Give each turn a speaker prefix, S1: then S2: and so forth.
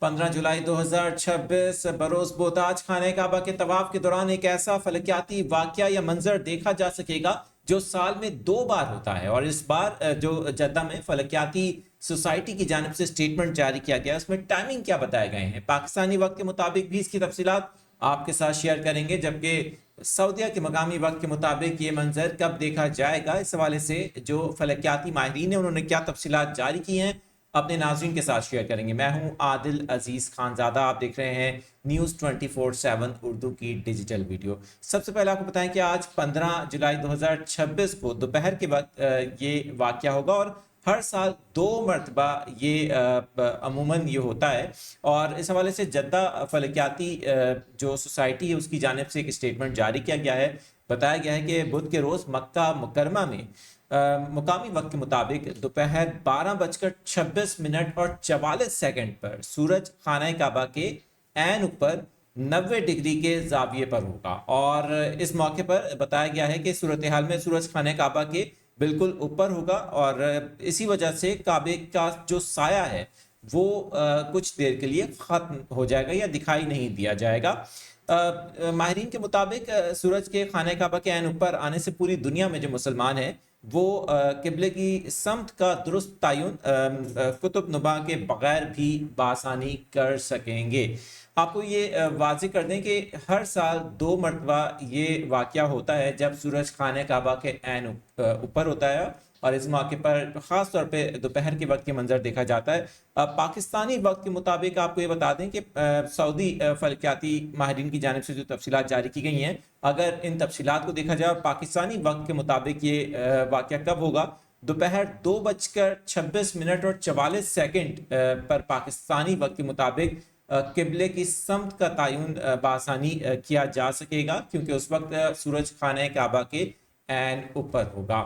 S1: 15 जुलाई 2026 बरोज बोताज खाने काबा के तवाफ के दौरान एक ऐसा फलकियाती वाकया या मंजर देखा जा सकेगा जो साल में 2 बार होता है। और इस बार जो जद्दा में फलकियाती सोसाइटी की जानिब से स्टेटमेंट जारी किया गया, उसमें टाइमिंग क्या बताए गए हैं, पाकिस्तानी वक्त के मुताबिक भी इसकी तफसीलात आपके साथ शेयर करेंगे, जबकि सऊदीया के मकामी वक्त के मुताबिक ये मंजर कब देखा जाएगा, इस हवाले से जो फलकियाती माहिरीन हैं उन्होंने क्या तफसीलात जारी की हैं अपने नाज़रीन के साथ शेयर करेंगे। मैं हूं आदिल अजीज़ खानज़ादा, आप देख रहे हैं न्यूज़ 24/7 उर्दू की डिजिटल वीडियो। सबसे पहले आपको बताएं कि आज 15 जुलाई 2026 को दोपहर के वक्त ये वाक़या होगा और हर साल 2 मरतबा ये अमूमन ये होता है। और इस हवाले से जद्दा फलकियाती जो सोसाइटी है उसकी जानिब से एक स्टेटमेंट जारी किया गया है। बताया गया है कि बुध के रोज़ मक्का मुकरमा में मुकामी वक्त के मुताबिक दोपहर 12:26 और 44 पर सूरज खाना काबा के ऐन ऊपर 90 डिग्री के जाविये पर होगा। और इस मौके पर बताया गया है कि सूरत हाल में सूरज खाना काबा के बिल्कुल ऊपर होगा और इसी वजह से काबे का जो साया है वो कुछ देर के लिए खत्म हो जाएगा या दिखाई नहीं दिया जाएगा। माहिरीन के मुताबिक सूरज के खाना काबा के ऐन ऊपर आने से पूरी दुनिया में जो मुसलमान हैं वो किबले की समत का दुरुस्त तयन कुतुब नुमा के बगैर भी बासानी कर सकेंगे। आपको ये वाज़ेह कर दें कि हर साल 2 मरतबा ये वाक़या होता है जब सूरज खाने काबा के ऐन ऊपर होता है और इस मौके पर ख़ास तौर पे दोपहर के वक्त के मंजर देखा जाता है। पाकिस्तानी वक्त के मुताबिक आपको ये बता दें कि सऊदी फलकियाती माहिरीन की जानिब से जो तफसीलात जारी की गई हैं, अगर इन तफसीलात को देखा जाए और पाकिस्तानी वक्त के मुताबिक ये वाक़या कब होगा, दोपहर 2:26 और 44 पर पाकिस्तानी वक्त के मुताबिक किबले की समत का तयन बासानी किया जा सकेगा, क्योंकि उस वक्त सूरज खाने काबा के ऐन ऊपर होगा।